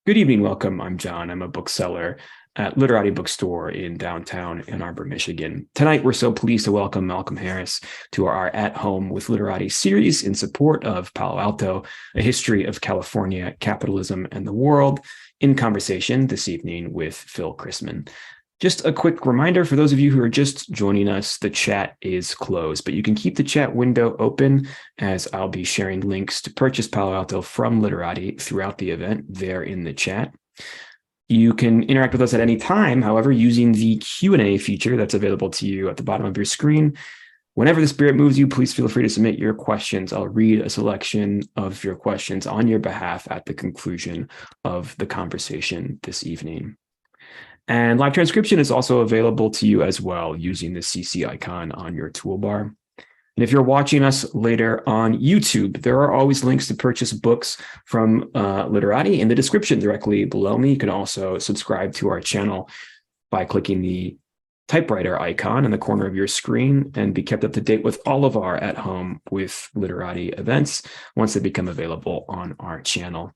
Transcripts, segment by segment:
Good evening, welcome. I'm John. I'm a bookseller at Literati Bookstore in downtown Ann Arbor, Michigan. Tonight, we're so pleased to welcome Malcolm Harris to our At Home with Literati series in support of Palo Alto, a history of California, capitalism, and the world, in conversation this evening with Phil Christman. Just a quick reminder for those of you who are just joining us, the chat is closed, but you can keep the chat window open as I'll be sharing links to purchase Palo Alto from Literati throughout the event there in the chat. You can interact with us at any time, however, using the Q&A feature that's available to you at the bottom of your screen. Whenever the spirit moves you, please feel free to submit your questions. I'll read a selection of your questions on your behalf at the conclusion of the conversation this evening. And live transcription is also available to you as well using the CC icon on your toolbar. And if you're watching us later on YouTube, there are always links to purchase books from Literati in the description directly below me. You can also subscribe to our channel by clicking the typewriter icon in the corner of your screen and be kept up to date with all of our At Home with Literati events once they become available on our channel.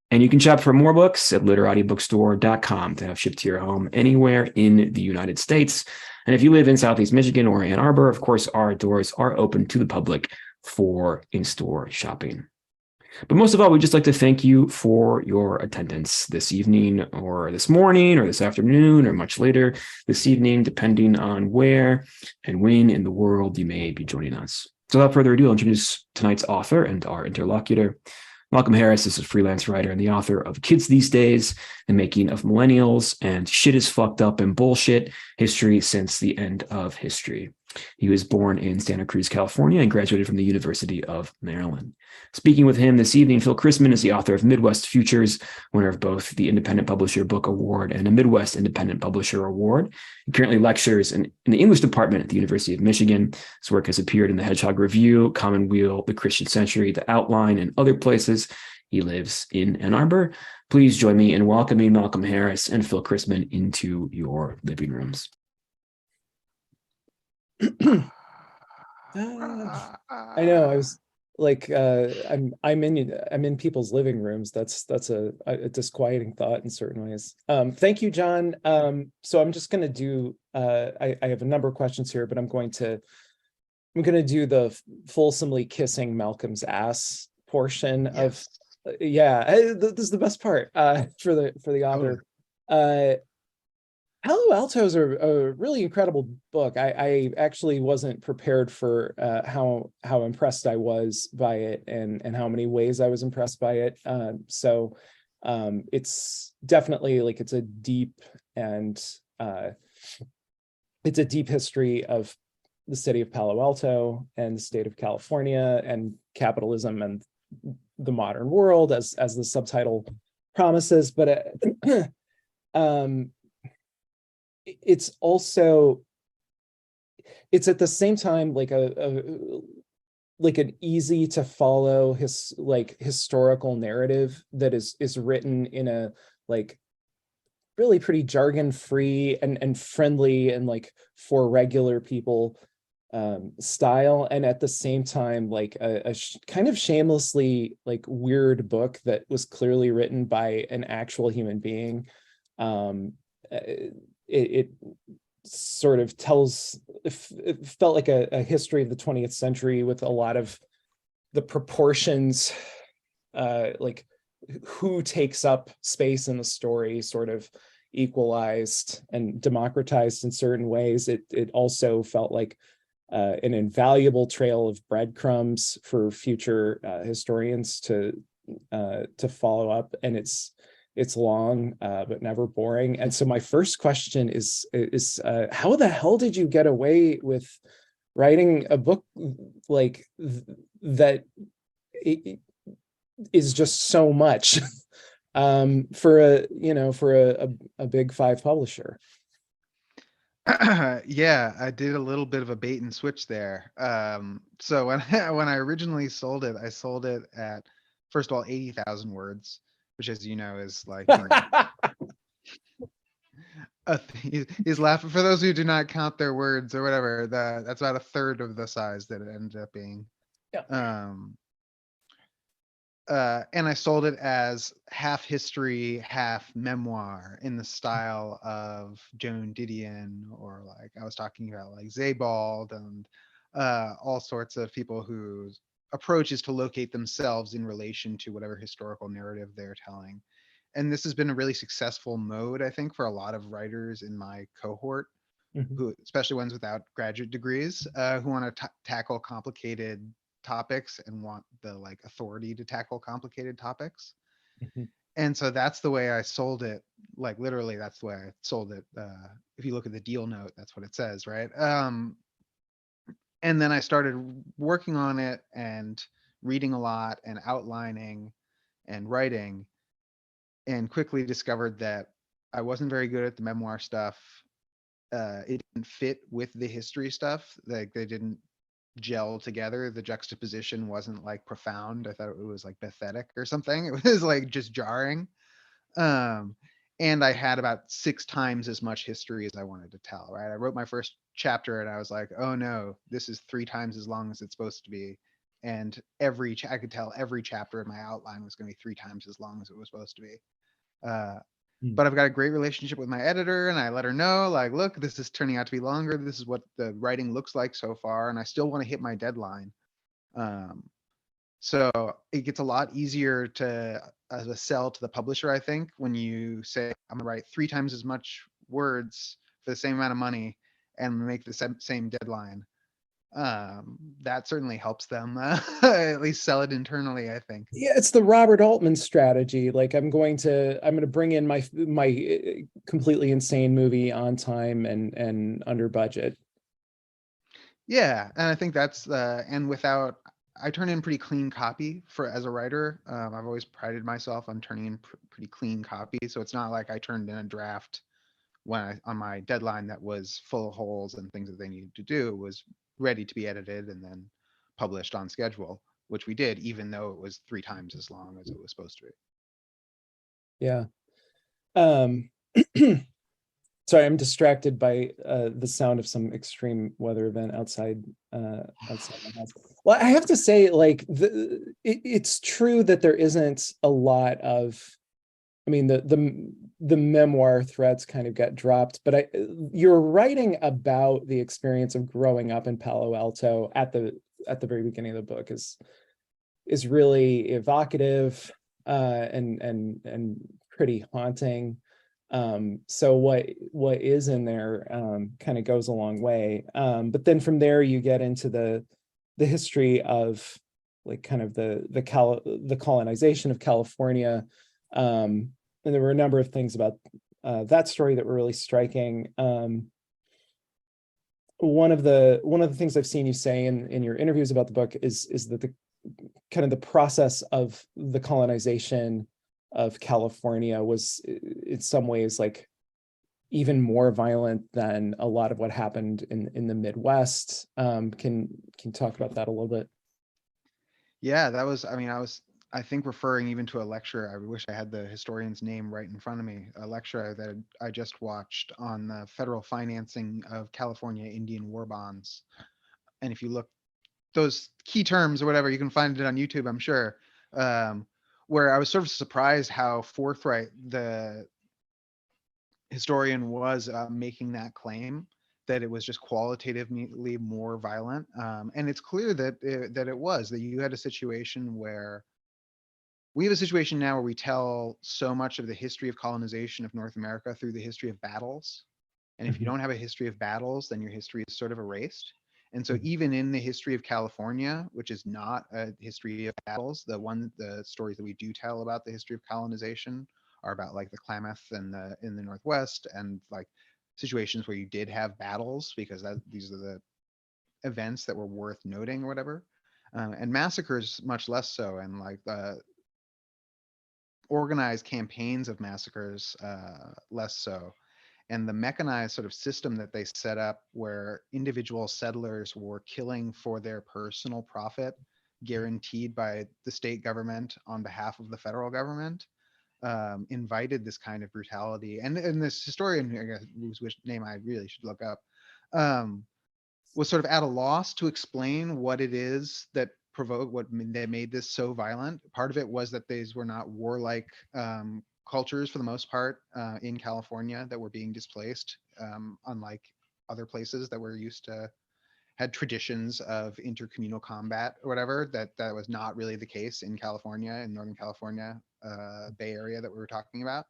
And you can shop for more books at literatibookstore.com to have shipped to your home anywhere in the United States. And if you live in Southeast Michigan or Ann Arbor, of course, our doors are open to the public for in-store shopping. But most of all, we'd just like to thank you for your attendance this evening or this morning or this afternoon or much later this evening, depending on where and when in the world you may be joining us. So without further ado, I'll introduce tonight's author and our interlocutor. Malcolm Harris is a freelance writer and the author of Kids These Days, The Making of Millennials, and Shit is Fucked Up and Bullshit, History Since the End of History. He was born in Santa Cruz, California, and graduated from the University of Maryland. Speaking with him this evening, Phil Christman is the author of Midwest Futures, winner of both the Independent Publisher Book Award and a Midwest Independent Publisher Award. He currently lectures in the English department at the University of Michigan. His work has appeared in the Hedgehog Review, Commonweal, The Christian Century, The Outline, and other places. He lives in Ann Arbor. Please join me in welcoming Malcolm Harris and Phil Christman into your living rooms. I know. I was like, I'm in people's living rooms. That's a disquieting thought in certain ways. Thank you, John. So I'm just gonna do. I have a number of questions here, but I'm gonna do the fulsomely kissing Malcolm's ass portion of. Yeah, this is the best part for the author. Palo Alto is a really incredible book. I actually wasn't prepared for how impressed I was by it and how many ways I was impressed by it. So it's definitely like it's a deep history of the city of Palo Alto and the state of California and capitalism and the modern world, as the subtitle promises. But it's at the same time like like an easy to follow historical narrative that is written in a like really pretty jargon free and friendly and like for regular people style, and at the same time like a kind of shamelessly like weird book that was clearly written by an actual human being. It sort of tells, it felt like a history of the 20th century with a lot of the proportions, like who takes up space in the story sort of equalized and democratized in certain ways. It also felt like an invaluable trail of breadcrumbs for future historians to follow up, and it's long but never boring. And so my first question is how the hell did you get away with writing a book like that is just so much for a big five publisher? Yeah, I did a little bit of a bait and switch there. So when when I originally sold it, I sold it at, first of all, 80,000 words, which, as you know, is like, he's laughing. For those who do not count their words or whatever, that's about a third of the size that it ended up being. Yeah. And I sold it as half history, half memoir in the style of Joan Didion, or like I was talking about like Sebald and all sorts of people whose approach is to locate themselves in relation to whatever historical narrative they're telling. And this has been a really successful mode, I think, for a lot of writers in my cohort, Mhm. who, especially ones without graduate degrees, who want to tackle complicated topics and want the like authority to tackle complicated topics. Mhm. And so that's the way I sold it. Like literally, that's the way I sold it. If you look at the deal note, that's what it says, right? And then I started working on it and reading a lot and outlining and writing, and quickly discovered that I wasn't very good at the memoir stuff. It didn't fit with the history stuff. Like they didn't gel together. The juxtaposition wasn't like profound. I thought it was like pathetic or something. It was like just jarring. Um, and I had about 6 times as much history as I wanted to tell, right? I wrote my first chapter and I was like, oh no, this is 3 times as long as it's supposed to be. And I could tell every chapter in my outline was going to be 3 times as long as it was supposed to be. Uh, Mm. but I've got a great relationship with my editor, and I let her know, like, look, this is turning out to be longer. This is what the writing looks like so far, and I still want to hit my deadline. Um, so it gets a lot easier to as a sell to the publisher, I think, when you say, I'm gonna write 3 times as much words for the same amount of money and make the same deadline. That certainly helps them at least sell it internally, I think. Yeah, it's the Robert Altman strategy. Like I'm going to bring in my completely insane movie on time and under budget. Yeah, and I think that's and without I turn in pretty clean copy for as a writer. I've always prided myself on turning in pretty clean copy, so it's not like I turned in a draft on my deadline that was full of holes and things that they needed to do. It was ready to be edited and then published on schedule, which we did, even though it was 3 times as long as it was supposed to be. Yeah. Um Sorry, I'm distracted by the sound of some extreme weather event outside my house. Well, I have to say, like it's true that there isn't a lot of. I mean, the memoir threads kind of get dropped, but you're writing about the experience of growing up in Palo Alto at the very beginning of the book is really evocative and pretty haunting. So what is in there kind of goes a long way. But then from there you get into the history of like kind of the colonization of California. And there were a number of things about that story that were really striking. One of the things I've seen you say in your interviews about the book is that the kind of the process of the colonization of California was in some ways like even more violent than a lot of what happened in the Midwest. Can talk about that a little bit? Yeah, that was, I mean, I think, referring even to a lecture. I wish I had the historian's name right in front of me. A lecture that I just watched on the federal financing of California Indian war bonds. And if you look those key terms or whatever, you can find it on YouTube, I'm sure. Um, where I was sort of surprised how forthright the historian was making that claim, that it was just qualitatively more violent. And it's clear that it was, that you had a situation where we have a situation now where we tell so much of the history of colonization of North America through the history of battles. And if you Mhm. don't have a history of battles, then your history is sort of erased. And so Mhm. even in the history of California, which is not a history of battles, the stories that we do tell about the history of colonization are about like the Klamath and the in the Northwest, and like situations where you did have battles, because these are the events that were worth noting or whatever. And massacres much less so, and like the organized campaigns of massacres less so. And the mechanized sort of system that they set up, where individual settlers were killing for their personal profit, guaranteed by the state government on behalf of the federal government, invited this kind of brutality. And this historian, I guess, whose name I really should look up, was sort of at a loss to explain what it is that that made this so violent. Part of it was that these were not warlike cultures for the most part in California that were being displaced, unlike other places that were used to had traditions of intercommunal combat or whatever. That was not really the case in California, in Northern California, Bay Area that we were talking about.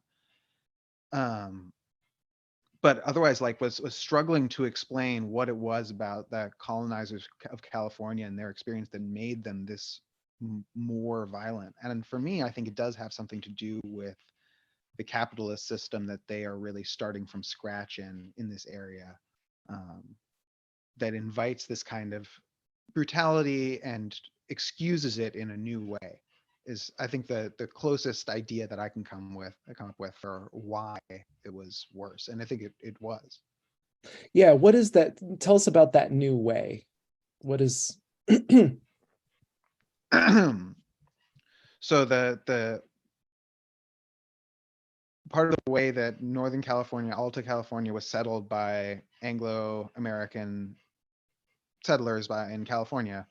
But otherwise, like was struggling to explain what it was about the colonizers of California and their experience that made them this more violent. And for me, I think it does have something to do with the capitalist system that they are really starting from scratch in this area, that invites this kind of brutality and excuses it in a new way. Is I think the closest idea that I can come up with for why it was worse, and I think it was. Yeah, what is that? Tell us about that new way. What is So the part of the way that Northern California, Alta California, was settled by Anglo-American settlers in California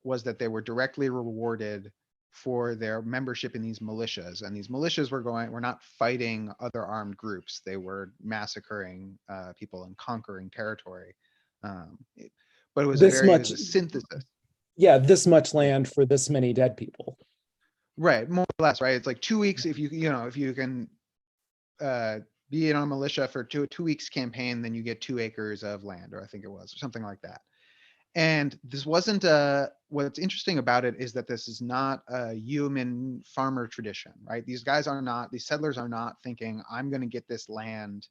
was that they were directly rewarded for their membership in these militias, and these militias were not fighting other armed groups; they were massacring people and conquering territory. But it was this it was much? a synthesis. Yeah, this much land for this many dead people. Right, more or less, right? It's like 2 weeks if you can be in a militia for two weeks campaign, then you get 2 acres of land, or I think it was, or something like that. And this wasn't what's interesting about it is that this is not a human farmer tradition, right? These settlers are not thinking, I'm going to get this land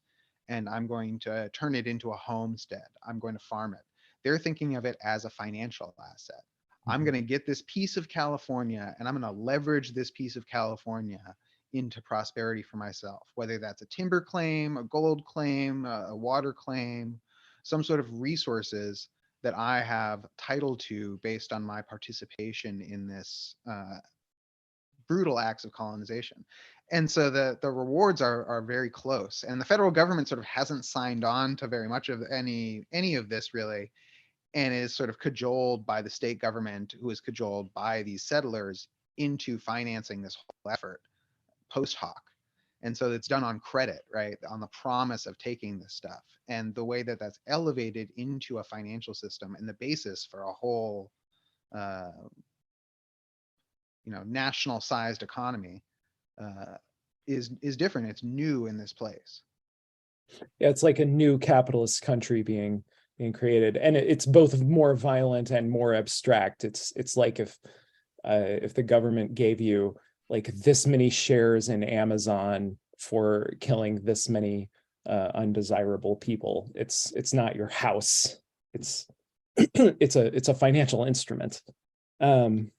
and I'm going to turn it into a homestead. I'm going to farm it. They're thinking of it as a financial asset. I'm going to get this piece of California and I'm going to leverage this piece of California into prosperity for myself, whether that's a timber claim, a gold claim, a water claim, some sort of resources that I have title to based on my participation in this brutal acts of colonization. And so the rewards are very close. And the federal government sort of hasn't signed on to very much of any of this really, and is sort of cajoled by the state government, who is cajoled by these settlers into financing this whole effort post hoc. And so it's done on credit, right? On the promise of taking this stuff. And the way that that's elevated into a financial system and the basis for a whole, national sized economy is different. It's new in this place. Yeah, it's like a new capitalist country being created, and it's both more violent and more abstract. It's like if the government gave you like this many shares in Amazon for killing this many undesirable people. It's not your house. It's it's a financial instrument. And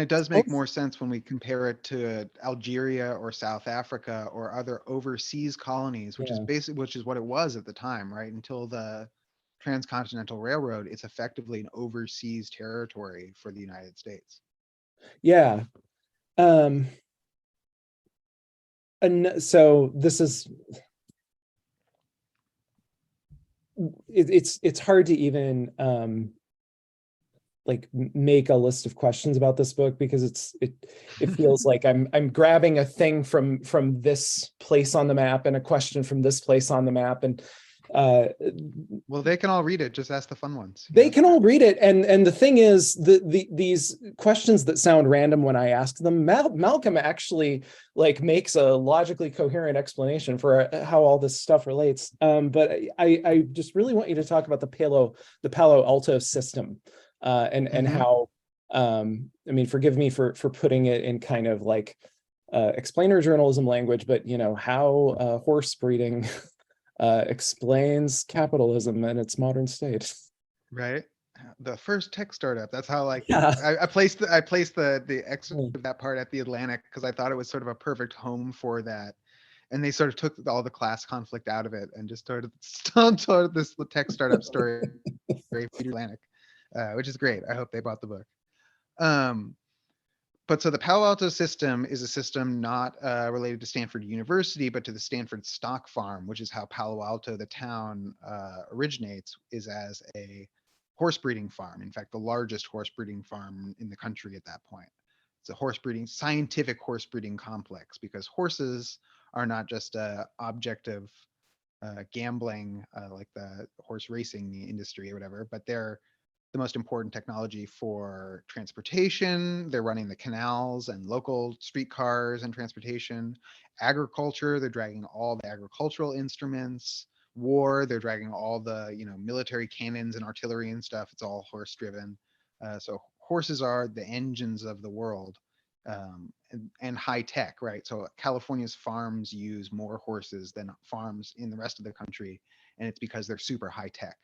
it does make more sense when we compare it to Algeria or South Africa or other overseas colonies, which is what it was at the time, right? Until the Transcontinental Railroad, it's effectively an overseas territory for the United States. Yeah. And so this is it's hard to even like make a list of questions about this book, because it feels like I'm grabbing a thing from this place on the map and a question from this place on the map, and well, they can all read it. Just ask the fun ones. They can all read it, and the thing is, these questions that sound random when I ask them, Malcolm actually like makes a logically coherent explanation for how all this stuff relates. But I just really want you to talk about the Palo Alto system, and how I mean, forgive me for putting it in kind of like explainer journalism language, but how horse breeding explains capitalism and its modern state. Right. The first tech startup. That's how I placed the excerpt of that part at the Atlantic, because I thought it was sort of a perfect home for that. And they sort of took all the class conflict out of it and just started this tech startup story for Atlantic, which is great. I hope they bought the book. But so the Palo Alto system is a system not related to Stanford University, but to the Stanford stock farm, which is how Palo Alto, the town, originates, is as a horse breeding farm. In fact, the largest horse breeding farm in the country at that point. It's a scientific horse breeding complex, because horses are not just a object of gambling, like the horse racing industry or whatever, but they're the most important technology for transportation. They're running the canals and local streetcars and transportation. Agriculture, they're dragging all the agricultural instruments. War, they're dragging all the military cannons and artillery and stuff. It's all horse driven. So horses are the engines of the world, and high tech, right? So California's farms use more horses than farms in the rest of the country, and it's because they're super high tech.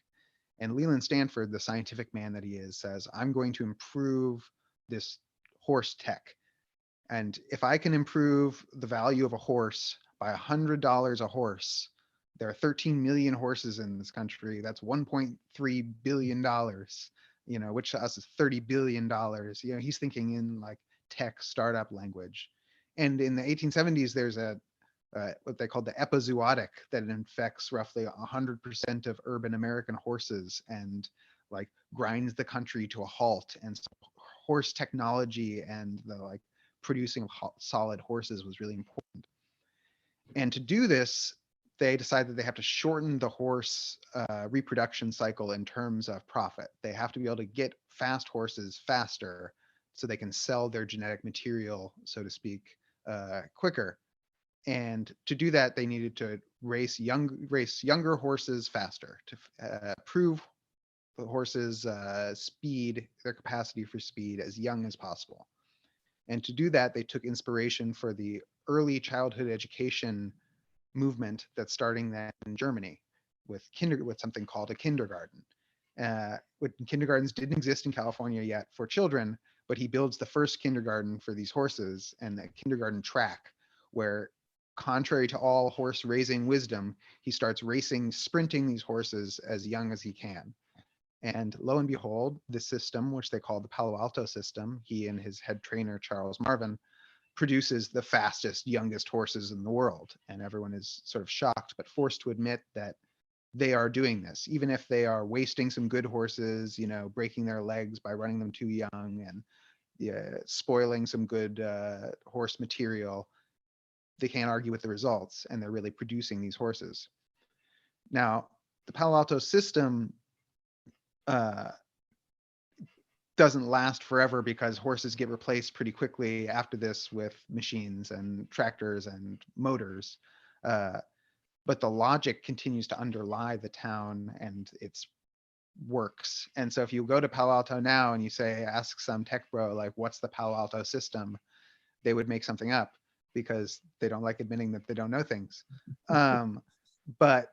And Leland Stanford, the scientific man that he is, says, I'm going to improve this horse tech. And if I can improve the value of a horse by $100 a horse, there are 13 million horses in this country. That's $1.3 billion, which to us is $30 billion. He's thinking in like tech startup language. And in the 1870s, there's what they call the epizootic that infects roughly 100% of urban American horses and like grinds the country to a halt. And so horse technology and the like producing solid horses was really important. And to do this, they decide that they have to shorten the horse reproduction cycle in terms of profit. They have to be able to get fast horses faster so they can sell their genetic material, so to speak, quicker. And to do that, they needed to race younger horses faster to prove the horses' speed, their capacity for speed, as young as possible. And to do that, they took inspiration for the early childhood education movement that's starting then in Germany with something called a kindergarten. Kindergartens didn't exist in California yet for children, but he builds the first kindergarten for these horses, and a kindergarten track where, contrary to all horse raising wisdom, he starts sprinting these horses as young as he can. And lo and behold, this system, which they call the Palo Alto system, he and his head trainer, Charles Marvin, produces the fastest, youngest horses in the world. And everyone is sort of shocked, but forced to admit that they are doing this, even if they are wasting some good horses, breaking their legs by running them too young, and spoiling some good horse material. They can't argue with the results, and they're really producing these horses. Now, the Palo Alto system doesn't last forever, because horses get replaced pretty quickly after this with machines and tractors and motors. But the logic continues to underlie the town and its works. And so if you go to Palo Alto now and you ask some tech bro, like, what's the Palo Alto system? They would make something up, because they don't like admitting that they don't know things. But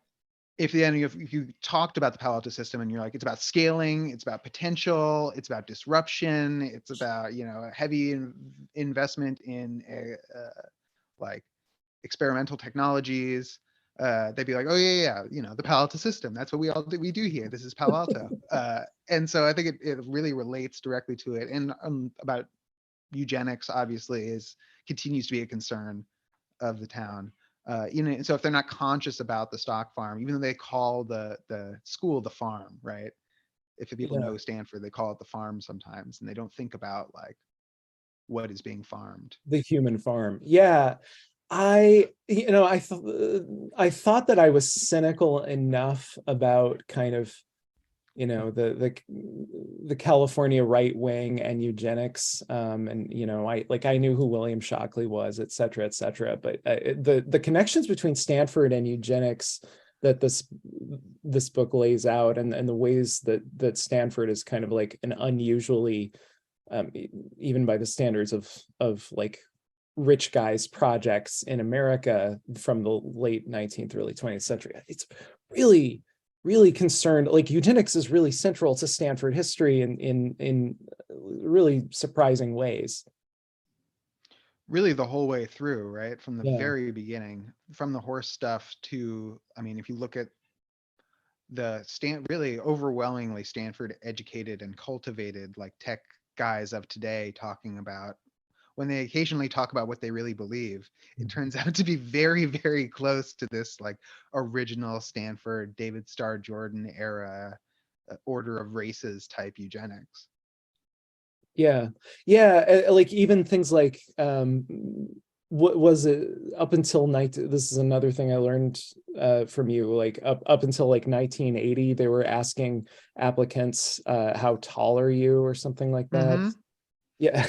if you talked about the Palo Alto system and you're like, it's about scaling, it's about potential, it's about disruption, it's about heavy investment in like experimental technologies, they'd be like, oh yeah, the Palo Alto system, that's what we do here. This is Palo Alto. And so I think it really relates directly to it. And about eugenics, obviously, continues to be a concern of the town. So if they're not conscious about the stock farm, even though they call the school the farm, right? If people know Stanford, they call it the farm sometimes, and they don't think about like what is being farmed. The human farm. Yeah. I thought that I was cynical enough about kind of the California right wing and eugenics, and I knew who William Shockley was, et cetera, but the connections between Stanford and eugenics that this book lays out, and the ways that Stanford is kind of like an unusually, even by the standards of like rich guys projects in America from the late 19th, early 20th century. It's really concerned, like eugenics is really central to Stanford history in really surprising ways. Really the whole way through, right? From the Yeah. very beginning, from the horse stuff to, if you look at really overwhelmingly Stanford educated and cultivated like tech guys of today, talking about, when they occasionally talk about what they really believe, it turns out to be very, very close to this like original Stanford, David Starr Jordan era order of races type eugenics. Yeah. Yeah. Like even things like, what was it up until this is another thing I learned from you, like up until like 1980, they were asking applicants, how tall are you or something like that. Hmm. Yeah.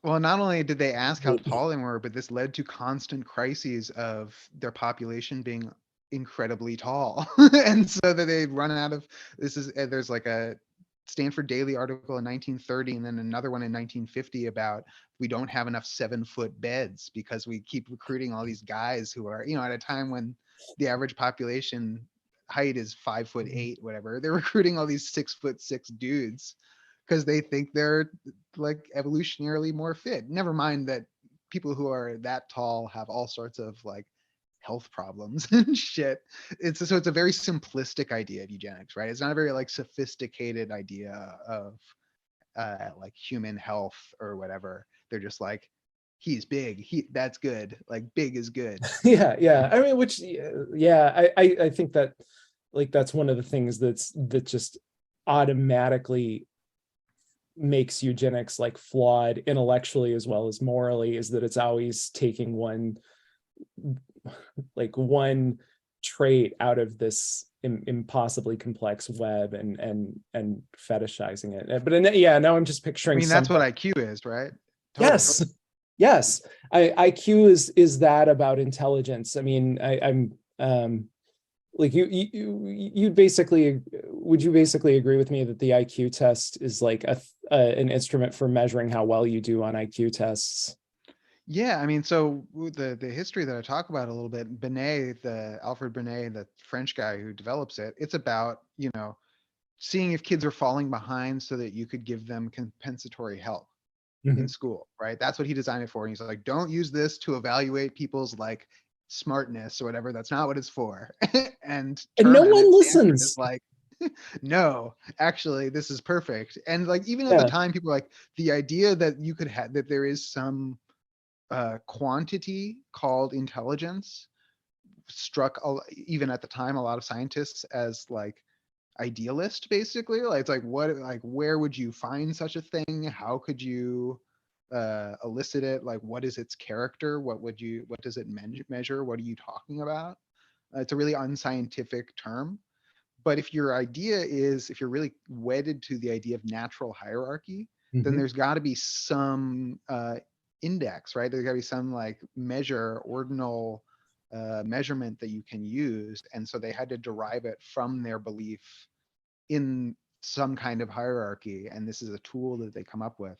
Well, not only did they ask how tall they were, but this led to constant crises of their population being incredibly tall. And so that they'd run out of, there's like a Stanford Daily article in 1930 and then another one in 1950 about we don't have enough 7-foot beds because we keep recruiting all these guys who are, at a time when the average population height is 5'8", whatever. They're recruiting all these 6'6" dudes because they think they're like evolutionarily more fit. Never mind that people who are that tall have all sorts of like health problems and shit. It's a very simplistic idea of eugenics, right? It's not a very like sophisticated idea of like human health or whatever. They're just like, he's big, that's good. Like big is good. Yeah. Yeah. I mean, which, yeah, I think that like that's one of the things that just automatically makes eugenics like flawed intellectually as well as morally, is that it's always taking one trait out of this impossibly complex web and fetishizing it. But yeah, now I'm just I picturing mean, that's what IQ is, right? Totally. Yes. Yes. IQ is that about intelligence. I mean, I'm like you basically, would you basically agree with me that the IQ test is like an instrument for measuring how well you do on IQ tests? Yeah, I mean, so the history that I talk about a little bit, Binet, the Alfred Binet, the French guy who develops it, it's about, seeing if kids are falling behind so that you could give them compensatory help in Mhm. school, right? That's what he designed it for. And he's like, don't use this to evaluate people's like smartness or whatever. That's not what it's for. And And no Terman one at Stanford is listens. like, no, actually, this is perfect. And like even at the Yeah. time, people were like, the idea that you could have that there is some quantity called intelligence struck even at the time a lot of scientists as like idealist, basically. Like it's like what, like where would you find such a thing? How could you elicit it? Like what is its character? What does it measure? What are you talking about? It's a really unscientific term. But if your idea is, if you're really wedded to the idea of natural hierarchy, then Mhm. there's got to be some index, right? There's got to be some like ordinal measurement that you can use. And so they had to derive it from their belief in some kind of hierarchy. And this is a tool that they come up with.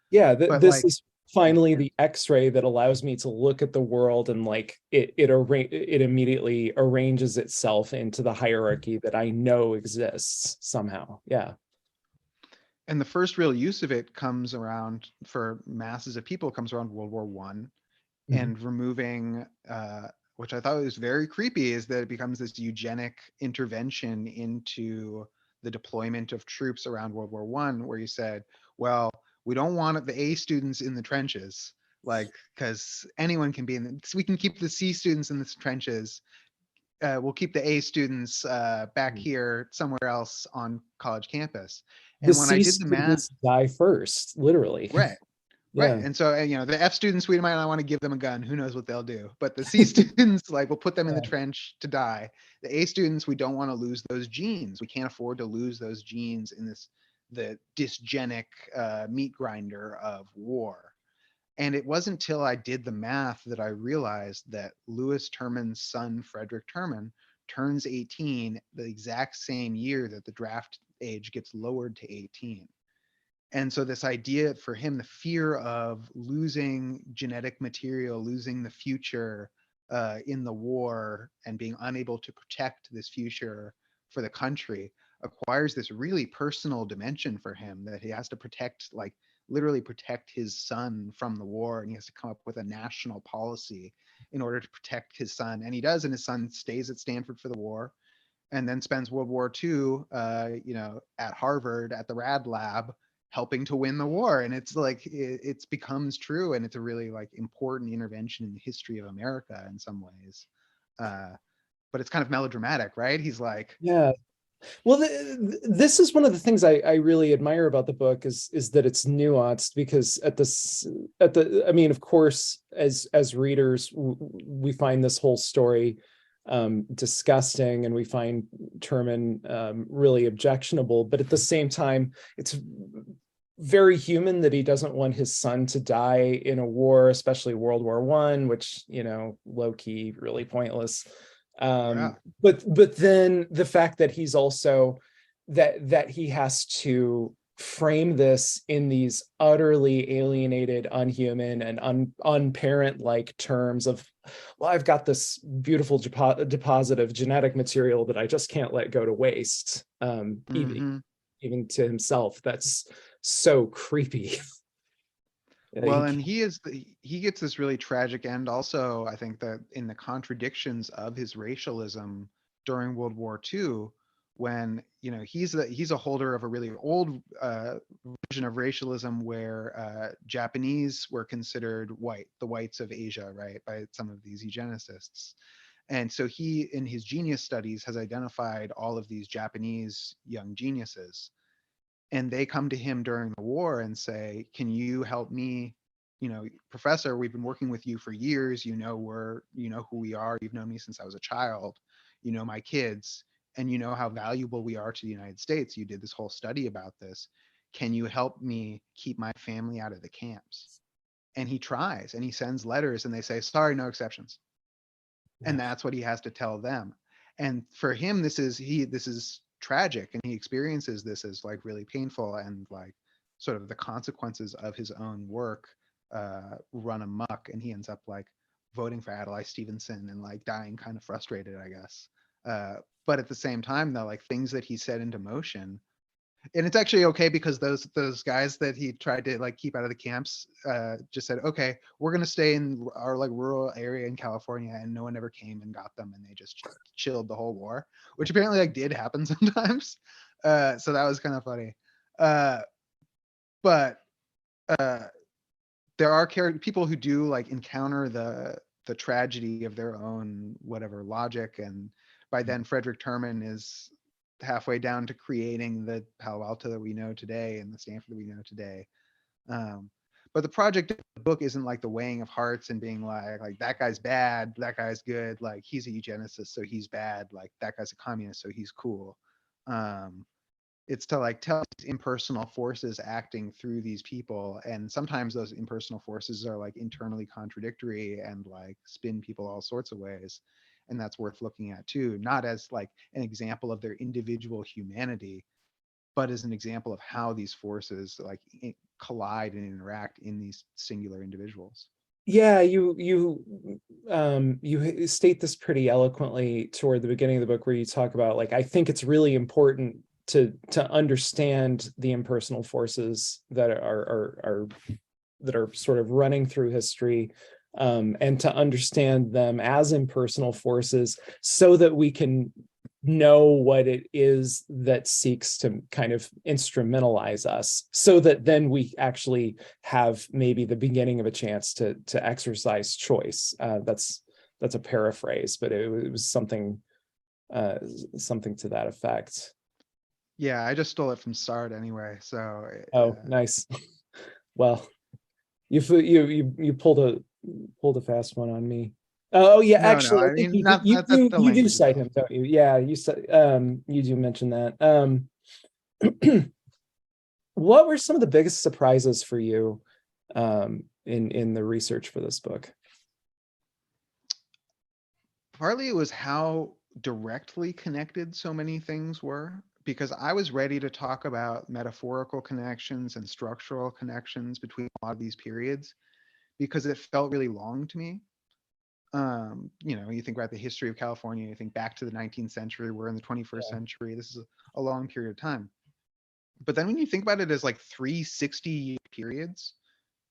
Yeah, But this like, is finally the X-ray that allows me to look at the world and like it immediately arranges itself into the hierarchy that I know exists somehow. Yeah. and the first real use of it comes around for masses of people, comes around World War One. Mhm. And removing, which I thought was very creepy, is that it becomes this eugenic intervention into the deployment of troops around World War One, where you said, well, we don't want the A students in the trenches, like, because anyone can be in the, so we can keep the C students in the trenches. We'll keep the A students back here somewhere else on college campus. The And when I C did the math, students die first, literally. right. Right. Yeah. And so, the F students, we might not want to give them a gun. Who knows what they'll do? But the C students, like, we'll put them in the Yeah. trench to die. The A students, we don't want to lose those genes. We can't afford to lose those genes in the dysgenic meat grinder of war. And it wasn't till I did the math that I realized that Lewis Terman's son, Frederick Terman, turns 18 the exact same year that the draft age gets lowered to 18. And so this idea for him, the fear of losing genetic material, losing the future in the war and being unable to protect this future for the country, acquires this really personal dimension for him, that he has to protect, like literally protect his son from the war. And he has to come up with a national policy in order to protect his son. And he does, and his son stays at Stanford for the war and then spends World War II, at Harvard at the Rad Lab, helping to win the war. And it's like it becomes true, and it's a really like important intervention in the history of America in some ways. But it's kind of melodramatic, right? He's like, Yeah. Well, this is one of the things I really admire about the book is that it's nuanced, because I mean, of course, as readers, we find this whole story disgusting, and we find Terman really objectionable, but at the same time, it's very human that he doesn't want his son to die in a war, especially World War One, which, low key, really pointless. Yeah. But then the fact that he's also that he has to frame this in these utterly alienated, unhuman, and unparent-like terms of, well, I've got this beautiful deposit of genetic material that I just can't let go to waste. Mhm. Even to himself, that's so creepy. Well, and he gets this really tragic end also, I think, that in the contradictions of his racialism during World War II, when, he's a holder of a really old version of racialism where Japanese were considered white, the whites of Asia, right, by some of these eugenicists. And so he, in his genius studies, has identified all of these Japanese young geniuses, and they come to him during the war and say, can you help me, professor, we've been working with you for years, you know who we are, you've known me since I was a child, you know my kids, and you know how valuable we are to the United States, you did this whole study about this, can you help me keep my family out of the camps? And he tries, and he sends letters, and they say, sorry, no exceptions. And that's what he has to tell them. And for him, this is tragic, and he experiences this as like really painful, and like sort of the consequences of his own work run amok, and he ends up like voting for Adlai Stevenson and like dying kind of frustrated, I guess. But at the same time, though, like things that he set into motion, and it's actually okay, because those guys that he tried to like keep out of the camps just said, okay, we're gonna stay in our like rural area in California, and no one ever came and got them, and they just chilled the whole war, which apparently like did happen sometimes. So that was kind of funny. uh but there are people who do like encounter the tragedy of their own whatever logic, and by then Frederick Terman is halfway down to creating the Palo Alto that we know today and the Stanford that we know today. Um, but the project of the book isn't like the weighing of hearts and being like that guy's bad, that guy's good, like he's a eugenicist, so he's bad, like that guy's a communist, so he's cool. Um, it's to like tell these impersonal forces acting through these people, and sometimes those impersonal forces are like internally contradictory and like spin people all sorts of ways, and that's worth looking at too, not as like an example of their individual humanity, but as an example of how these forces like collide and interact in these singular individuals. Yeah, you state this pretty eloquently toward the beginning of the book, where you talk about, like, I think it's really important to understand the impersonal forces that are sort of running through history, and to understand them as impersonal forces, so that we can know what it is that seeks to kind of instrumentalize us, so that then we actually have maybe the beginning of a chance to exercise choice. That's a paraphrase, but it was something to that effect. Yeah, I just stole it from Sard anyway, so Oh, nice. Well, you pulled a fast one on me. Oh yeah, no, actually, I I think mean, not that, that's the you do language cite itself. him, don't you? Yeah, you do mention that. What were some of the biggest surprises for you in the research for this book? Partly it was how directly connected so many things were, because I was ready to talk about metaphorical connections and structural connections between a lot of these periods, because it felt really long to me. You think about the history of California, you think back to the 19th century, we're in the 21st Yeah. century, this is a long period of time. But then when you think about it as like 360 periods,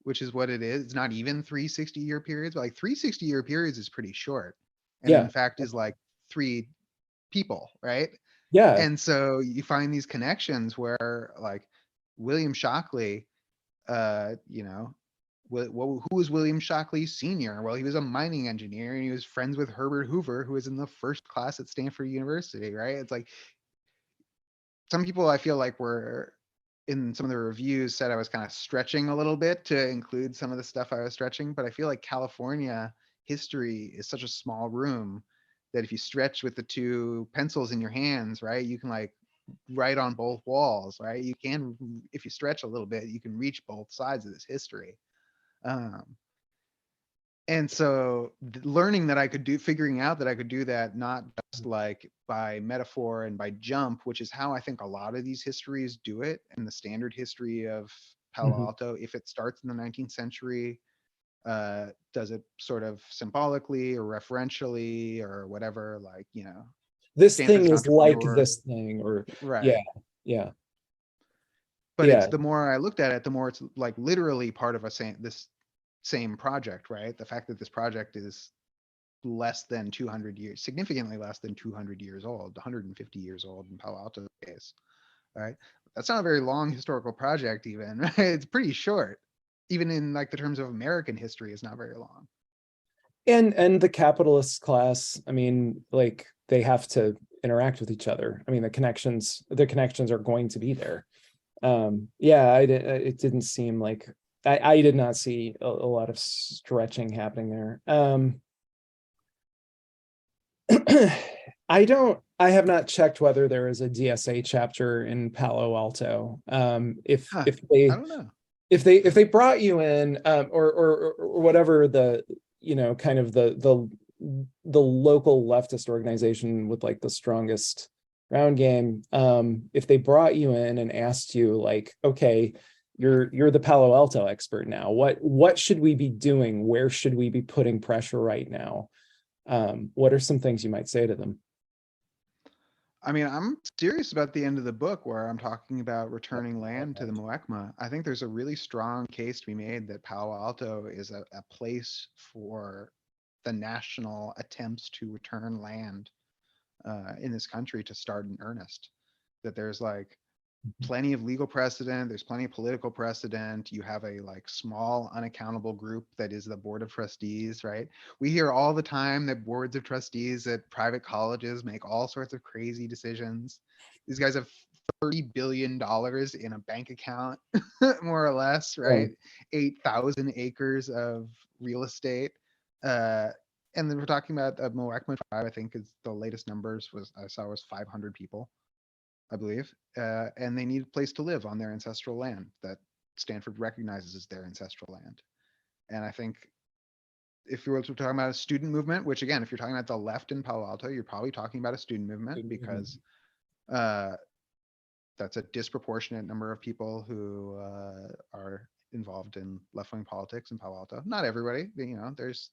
which is what it is, it's not even 360-year periods, but like 360-year periods is pretty short. And in Yeah. fact is like three people, right? Yeah. And so you find these connections where like William Shockley, you know, who was William Shockley Sr.? Well, he was a mining engineer, and he was friends with Herbert Hoover, who was in the first class at Stanford University, right? It's like some people I feel like were in some of the reviews said I was kind of stretching a little bit to include some of the stuff I was stretching, but I feel like California history is such a small room that if you stretch with the two pencils in your hands, right, you can like write on both walls, right? You can, if you stretch a little bit, you can reach both sides of this history. Um, and so learning that I could do, figuring out that I could do that, not just like by metaphor and by jump, which is how I think a lot of these histories do it. And the standard history of Palo Mhm. Alto, if it starts in the 19th century, does it sort of symbolically or referentially or whatever, like, you know, This Stanford's thing an is like entrepreneur, this thing, or yeah, right? yeah, But it's yeah. the more I looked at it, the more it's like literally part of this same project, right? The fact that this project is less than 200 years, significantly less than 200 years old, 150 years old in Palo Alto's case, right? That's not a very long historical project even, right? It's pretty short. Even in like the terms of American history, is not very long. And the capitalist class, I mean, like they have to interact with each other. I mean, the connections are going to be there. Yeah, it didn't seem like I did not see a lot of stretching happening there. I have not checked whether there is a DSA chapter in Palo Alto. Huh. If I they don't know. if they brought you in, or whatever, the kind of the local leftist organization with like the strongest ground game, if they brought you in and asked you like, okay, you're the Palo Alto expert now, what should we be doing, where should we be putting pressure right now, what are some things you might say to them? I mean, I'm serious about the end of the book where I'm talking about returning land to the Muecma. I think there's a really strong case to be made that Palo Alto is a place for the national attempts to return land in this country to start in earnest. That there's like plenty of legal precedent, there's plenty of political precedent. You have a like small unaccountable group that is the board of trustees, right? We hear all the time that boards of trustees at private colleges make all sorts of crazy decisions. These guys have $30 billion in a bank account, more or less, Right. right? 8,000 acres of real estate. Uh, and then we're talking about Moakman tribe, I think is the latest numbers was I saw was 500 people, I believe, and they need a place to live on their ancestral land that Stanford recognizes as their ancestral land. And I think if you were talking about a student movement, which again, if you're talking about the left in Palo Alto, you're probably talking about a student movement because uh, that's a disproportionate number of people who are involved in left-wing politics in Palo Alto. Not everybody, you know, there's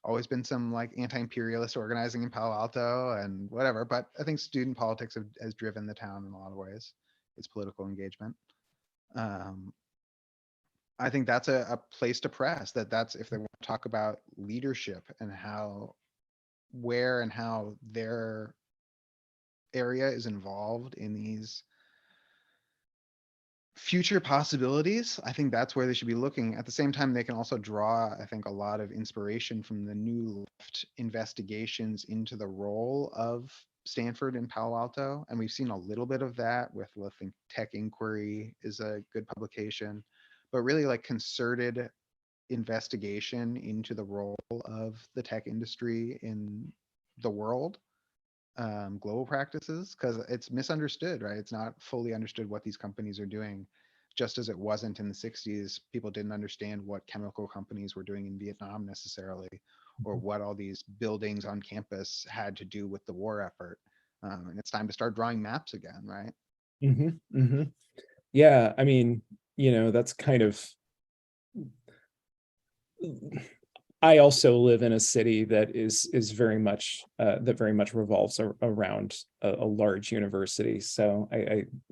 always been some like anti-imperialist organizing in Palo Alto and whatever, but I think student politics has driven the town in a lot of ways, its political engagement. Um, I think that's a place to press that's if they want to talk about leadership and how, where and how their area is involved in these future possibilities. I think that's where they should be looking. At the same time, they can also draw, I think, a lot of inspiration from the new left investigations into the role of Stanford and Palo Alto. And we've seen a little bit of that with, I think, Tech Inquiry is a good publication, but really like concerted investigation into the role of the tech industry in the world, global practices, because it's misunderstood, right? It's not fully understood what these companies are doing, just as it wasn't in the 60s. People didn't understand what chemical companies were doing in Vietnam necessarily, or what all these buildings on campus had to do with the war effort. And it's time to start drawing maps again, right? Hmm. Hmm. Yeah, I mean, that's kind of, I also live in a city that is very much that very much revolves around a large university. So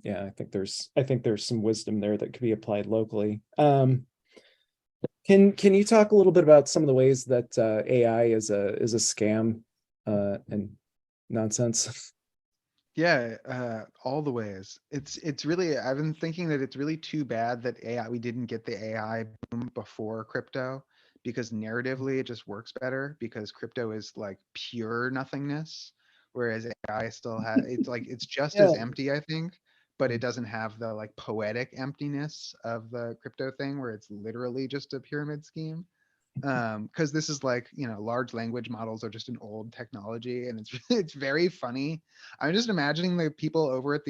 yeah, I think there's some wisdom there that could be applied locally. Can you talk a little bit about some of the ways that AI is a scam and nonsense? Yeah, all the ways. It's really, I've been thinking that it's really too bad that AI, we didn't get the AI boom before crypto, because narratively it just works better because crypto is like pure nothingness, whereas AI still has, it's like, it's just Yeah. as empty, I think, but it doesn't have the like poetic emptiness of the crypto thing where it's literally just a pyramid scheme. Because this is like, large language models are just an old technology, and it's it's very funny. I'm just imagining the people over at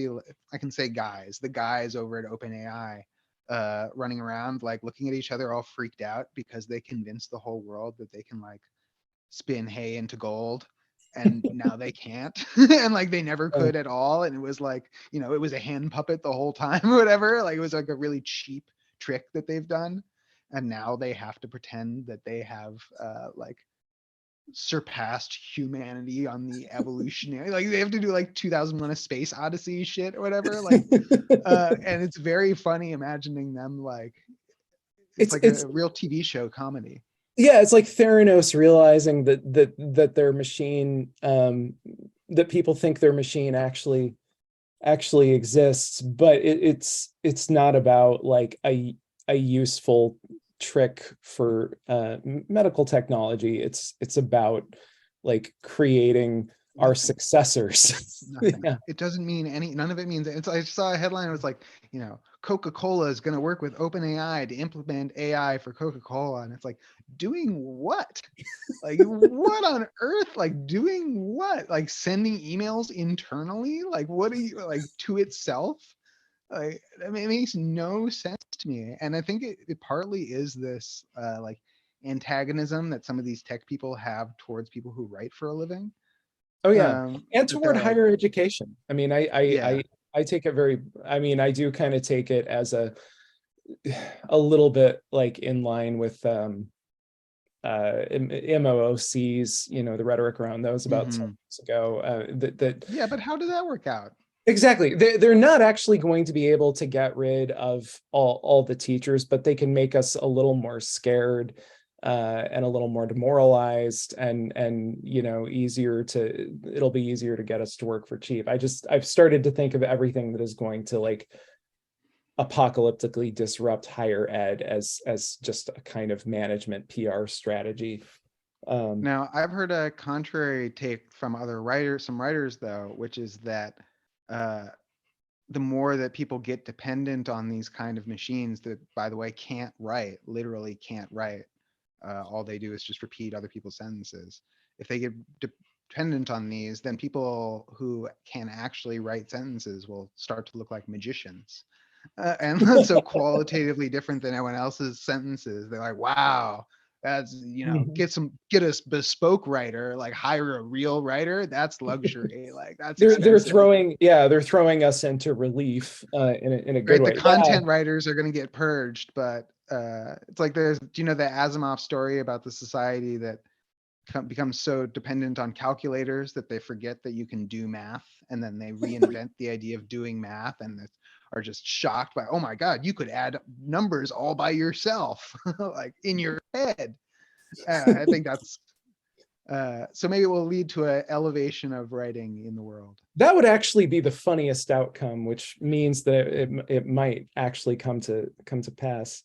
I can say guys, the guys over at OpenAI, running around like looking at each other all freaked out because they convinced the whole world that they can like spin hay into gold, and now they can't. And like they never could at all, and it was like, it was a hand puppet the whole time or whatever. Like it was like a really cheap trick that they've done, and now they have to pretend that they have like surpassed humanity on the evolutionary, like they have to do like 2001 A Space Odyssey shit or whatever, like and it's very funny imagining them like it's like It's a real TV show comedy. yeah, it's like Theranos realizing that their machine, that people think their machine actually exists, but it's not about like a useful trick for medical technology. It's about like creating our Nothing. successors. Nothing. Yeah. It doesn't mean none of it means it's. I saw a headline. It was like, Coca-Cola is going to work with OpenAI to implement AI for Coca-Cola, and it's like, doing what? Like, what on earth? Like, doing what? Like, sending emails internally? Like, what are you like to itself? Like, I mean, it makes no sense to me. And I think it partly is this like antagonism that some of these tech people have towards people who write for a living. Oh yeah, and That they're toward like, higher education. I mean, yeah. I take it very. I mean, I do kind of take it as a little bit like in line with MOOCs, the rhetoric around those about 10 Mhm. years ago. That Yeah, but how did that work out? exactly, they're not actually going to be able to get rid of all the teachers, but they can make us a little more scared and a little more demoralized, and it'll be easier to get us to work for cheap. I've started to think of everything that is going to like apocalyptically disrupt higher ed as just a kind of management PR strategy. Now, I've heard a contrary take from other writers, some writers though, which is that uh, the more that people get dependent on these kind of machines that, by the way, can't write, literally can't write, all they do is just repeat other people's sentences. If they get dependent on these, then people who can actually write sentences will start to look like magicians. And that's so qualitatively different than everyone else's sentences. They're like, wow, that's, Mhm. get a bespoke writer, like hire a real writer. That's luxury. Like that's They're expensive. throwing us into relief in a good Right, the way. Yeah. content writers are going to get purged, but it's like there's, do you know the Asimov story about the society that becomes so dependent on calculators that they forget that you can do math, and then they reinvent the idea of doing math, and are just shocked by, oh my god, you could add numbers all by yourself, like in your head. I think that's so maybe it will lead to an elevation of writing in the world. That would actually be the funniest outcome, which means that it might actually come to pass.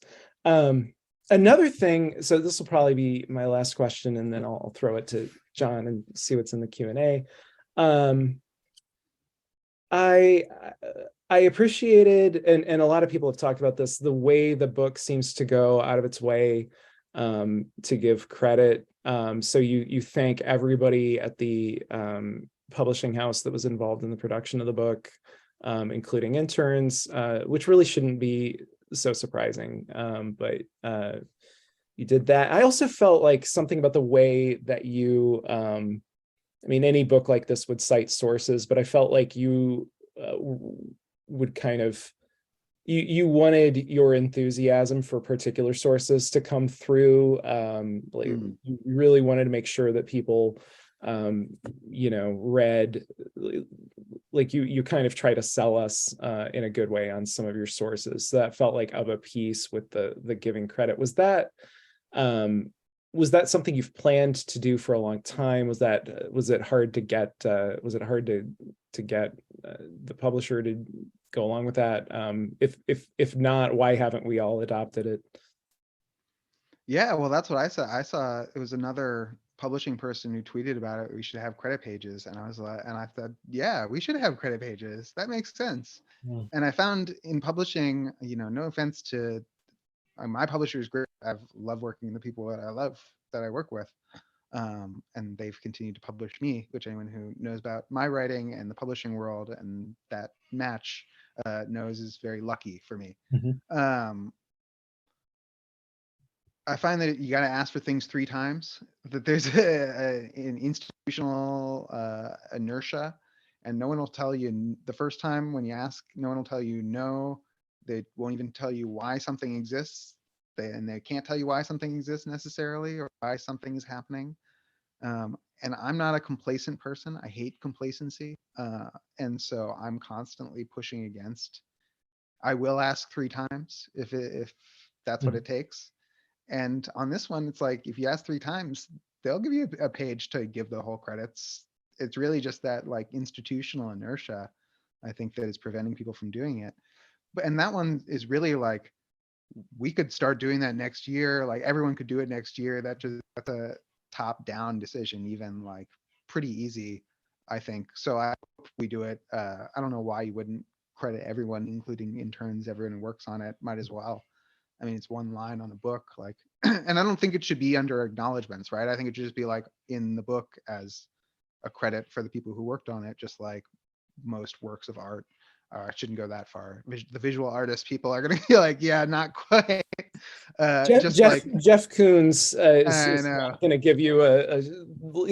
Another thing, so this will probably be my last question, and then I'll throw it to John and see what's in the Q&A. I appreciated, and a lot of people have talked about this, the way the book seems to go out of its way to give credit. So you thank everybody at the publishing house that was involved in the production of the book, including interns, which really shouldn't be so surprising, but you did that. I also felt like something about the way that you I mean, any book like this would cite sources, but I felt like you would kind of, you wanted your enthusiasm for particular sources to come through. Like you really wanted to make sure that people, read, like you kind of try to sell us in a good way on some of your sources. So that felt like of a piece with the giving credit. Was that something you've planned to do for a long time? Was it hard to get the publisher to go along with that? If not, why haven't we all adopted it? Yeah, well, that's what I saw. I saw it was another publishing person who tweeted about it, we should have credit pages. And I was like, and I thought, yeah, we should have credit pages. That makes sense. Mm. And I found in publishing, no offense to my publisher is great. I've loved working with the people that I love that I work with. And they've continued to publish me, which anyone who knows about my writing and the publishing world and that match knows is very lucky for me. Mhm. I find that you got to ask for things 3 times, that there's an institutional inertia, and no one will tell you the first time when you ask, no one will tell you no. They won't even tell you why something exists. And they can't tell you why something exists necessarily or why something is happening. And I'm not a complacent person. I hate complacency. And so I'm constantly pushing against. I will ask 3 times if that's what it takes. And on this one, it's like, if you ask 3 times, they'll give you a page to give the whole credits. It's really just that like institutional inertia, I think, that is preventing people from doing it. And that one is really like, we could start doing that next year. Like everyone could do it next year. That's a top down decision, even like pretty easy, I think. So I hope we do it. I don't know why you wouldn't credit everyone, including interns, everyone who works on it. Might as well. I mean, it's 1 line on a book, like, and I don't think it should be under acknowledgements, right? I think it should just be like in the book as a credit for the people who worked on it, just like most works of art. I shouldn't go that far. The visual artist people are gonna be like, yeah, not quite. Just like, Jeff Koons I is know. not going to give you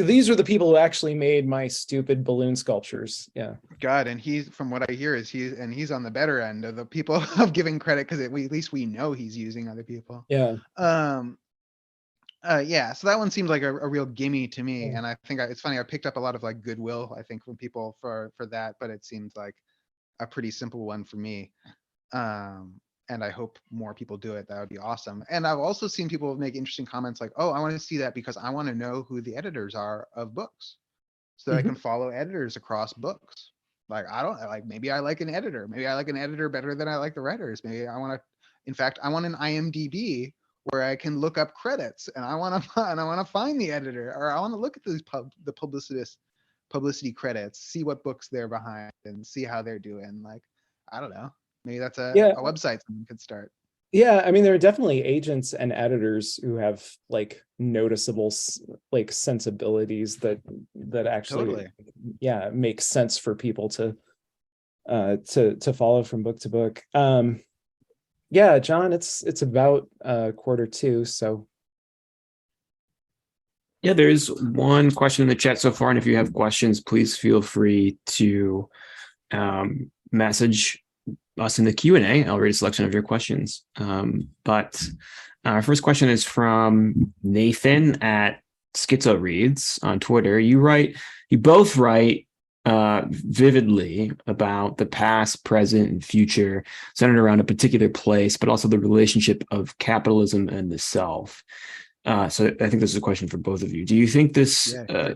these are the people who actually made my stupid balloon sculptures. Yeah. God, and he's, from what I hear, is he's on the better end of the people of giving credit, because at least we know he's using other people. Yeah. Yeah, so that one seemed like a real gimme to me, Yeah. and I think it's funny. I picked up a lot of like goodwill, I think, from people for that, but it seems like a pretty simple one for me. And I hope more people do it. That would be awesome. And I've also seen people make interesting comments like, "Oh, I want to see that because I want to know who the editors are of books, so that I can follow editors across books." Like, I don't like, maybe I like an editor. Maybe I like an editor better than I like the writers. Maybe I want to, in fact, I want an IMDb where I can look up credits, and I want to find the editor, or I want to look at the publicity credits, see what books they're behind, and see how they're doing. Like, I don't know. Maybe that's a Yeah. website someone could start. Yeah, I mean, there are definitely agents and editors who have like noticeable like sensibilities that actually, Totally. yeah, make sense for people to follow from book to book. Yeah, John, it's about 1:45, so. Yeah, there's one question in the chat so far, and if you have questions, please feel free to message us in the Q&A. I'll read a selection of your questions. But our first question is from Nathan at Schizo Reads on Twitter. You both write vividly about the past, present, and future, centered around a particular place, but also the relationship of capitalism and the self. So I think this is a question for both of you. Do you think this do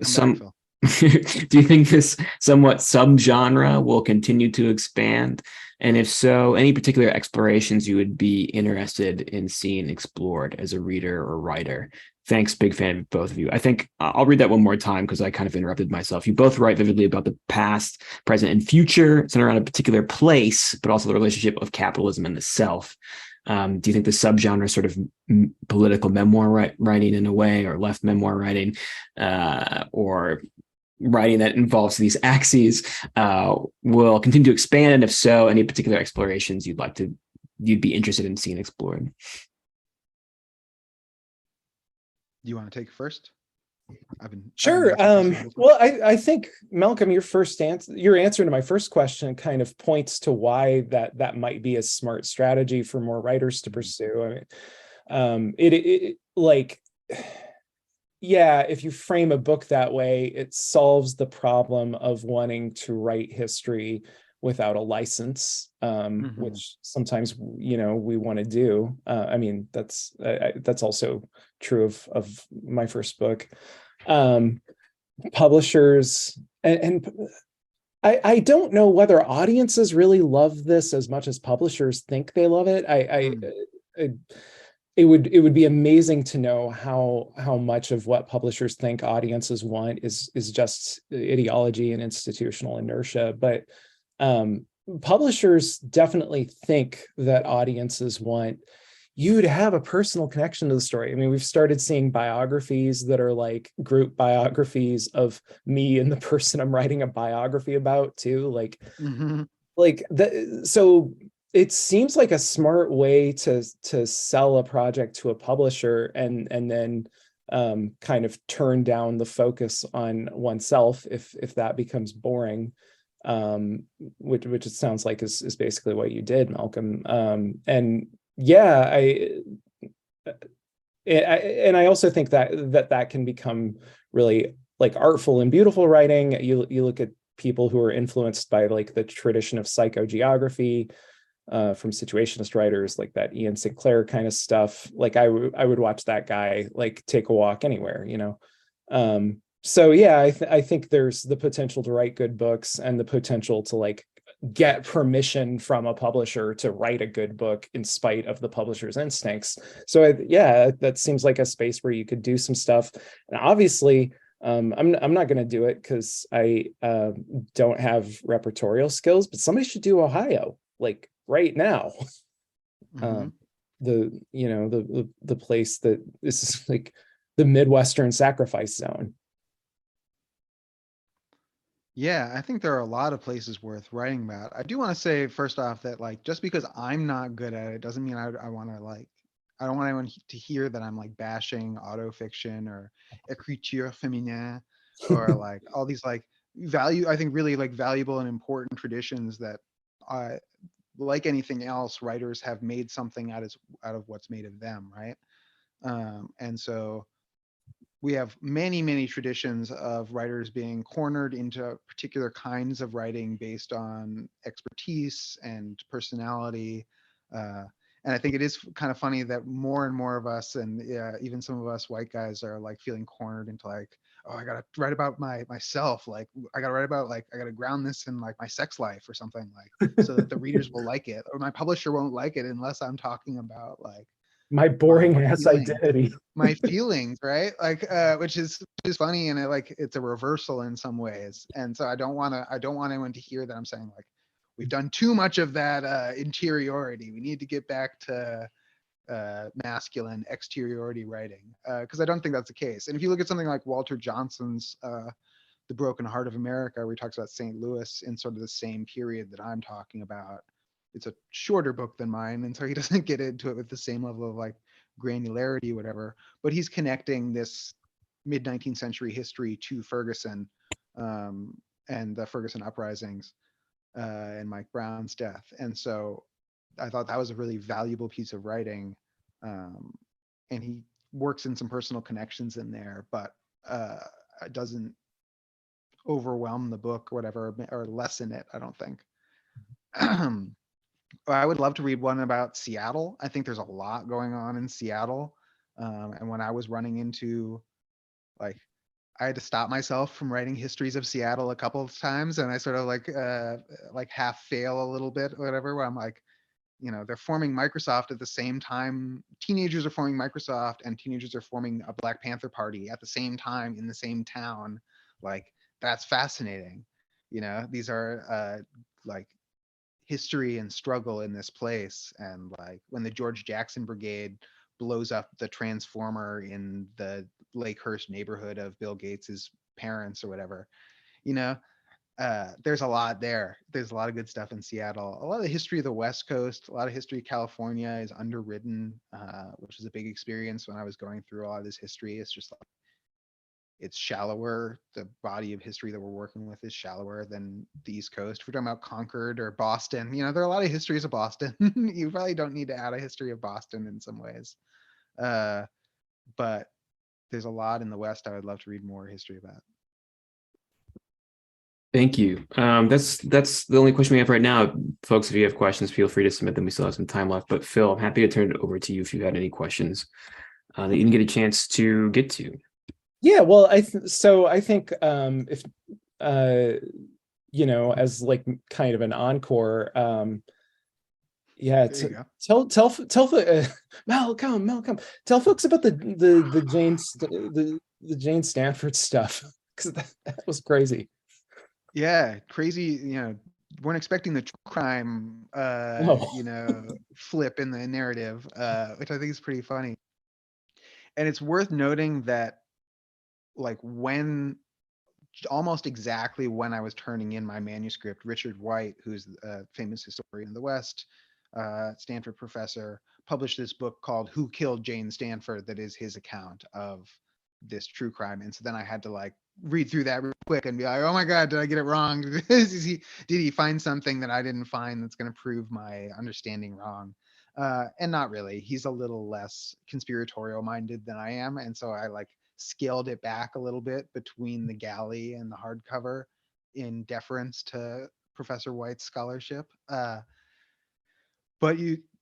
you think this somewhat subgenre will continue to expand? And if so, any particular explorations you would be interested in seeing explored as a reader or writer? Thanks, big fan of both of you. I think I'll read that one more time because I kind of interrupted myself. You both write vividly about the past, present, and future, centered around a particular place, but also the relationship of capitalism and the self. Do you think the subgenre sort of political memoir writing in a way, or left memoir writing, or writing that involves these axes will continue to expand? And if so, any particular explorations you'd be interested in seeing explored? Do you want to take it first? Sure. Well, I think, Malcolm, your answer to my first question kind of points to why that might be a smart strategy for more writers to pursue. I mean, yeah, if you frame a book that way, it solves the problem of wanting to write history without a license, which sometimes we want to do. I mean, that's also true of my first book. Publishers and I don't know whether audiences really love this as much as publishers think they love it. it would be amazing to know how much of what publishers think audiences want is just ideology and institutional inertia. But publishers definitely think that audiences want you to have a personal connection to the story. I mean, we've started seeing biographies that are like group biographies of me and the person I'm writing a biography about too. Mhm. Like that. So it seems like a smart way to sell a project to a publisher and then kind of turn down the focus on oneself if that becomes boring, which it sounds like is basically what you did, Malcolm. And yeah, I also think that can become really like artful and beautiful writing. You look at people who are influenced by like the tradition of psychogeography, from situationist writers like that Ian Sinclair kind of stuff. Like I would watch that guy like take a walk anywhere, you know. So yeah, I think there's the potential to write good books and the potential to like get permission from a publisher to write a good book in spite of the publisher's instincts. So yeah, that seems like a space where you could do some stuff. And obviously, I'm not going to do it because I don't have repertorial skills, but somebody should do Ohio like right now. Mhm. The place that this is like the Midwestern sacrifice zone. Yeah, I think there are a lot of places worth writing about. I do want to say first off that like just because I'm not good at it doesn't mean I want to like I don't want anyone to hear that I'm like bashing autofiction or écriture féminin or like all these like I think really like valuable and important traditions that uh like anything else, writers have made something out of what's made of them, right? And so we have many, many traditions of writers being cornered into particular kinds of writing based on expertise and personality. Uh, and I think it is kind of funny that more and more of us, and yeah, even some of us white guys, are like feeling cornered into like, oh, I gotta write about myself. Like, I gotta write about like I gotta ground this in like my sex life or something like, so that the readers will like it, or my publisher won't like it unless I'm talking about like My boring my ass feelings identity. my feelings, right? Like, which is funny, and it's a reversal in some ways. And so I don't want anyone to hear that I'm saying like we've done too much of that interiority. We need to get back to masculine exteriority writing, because I don't think that's the case. And if you look at something like Walter Johnson's The Broken Heart of America, where he talks about St. Louis in sort of the same period that I'm talking about. It's a shorter book than mine, and so he doesn't get into it with the same level of like granularity, whatever. But he's connecting this mid 19th century history to Ferguson, and the Ferguson uprisings, and Mike Brown's death. And so I thought that was a really valuable piece of writing. Um, and he works in some personal connections in there, but it doesn't overwhelm the book or whatever, or lessen it, I don't think. I would love to read one about Seattle. I think there's a lot going on in Seattle. And when I was running into like I had to stop myself from writing histories of Seattle a couple of times, and I sort of like half fail a little bit or whatever, where I'm like, you know, they're forming Microsoft at the same time. Teenagers are forming Microsoft and teenagers are forming a Black Panther party at the same time in the same town. Like, that's fascinating. You know, these are like history and struggle in this place. And like when the George Jackson Brigade blows up the transformer in the Lakehurst neighborhood of Bill Gates's parents or whatever, you know, there's a lot there. There's a lot of good stuff in Seattle. A lot of the history of the West Coast, a lot of history of California is underwritten, which was a big experience when I was going through a lot of this history. It's just like it's shallower. The body of history that we're working with is shallower than the East Coast. If we're talking about Concord or Boston, you know, there are a lot of histories of Boston. You probably don't need to add a history of Boston in some ways. But there's a lot in the West I would love to read more history about. Thank you. That's the only question we have right now. Folks, if you have questions, feel free to submit them. We still have some time left. But Phil, I'm happy to turn it over to you if you had any questions that you didn't get a chance to get to. Yeah, well, I think if as like kind of an encore, yeah, There you go. tell Malcolm. Tell folks about the the Jane Stanford stuff, because that was crazy. Yeah, crazy, weren't expecting the true crime, No. flip in the narrative, which I think is pretty funny. And it's worth noting that, like, when almost exactly when I was turning in my manuscript, Richard White, who's a famous historian in the West, Stanford professor, published this book called Who Killed Jane Stanford, that is his account of this true crime. And so then I had to like read through that real quick and be like, oh my God, did I get it wrong? Did he find something that I didn't find that's going to prove my understanding wrong? And not really. He's a little less conspiratorial minded than I am. And so I like scaled it back a little bit between the galley and the hardcover in deference to Professor White's scholarship. But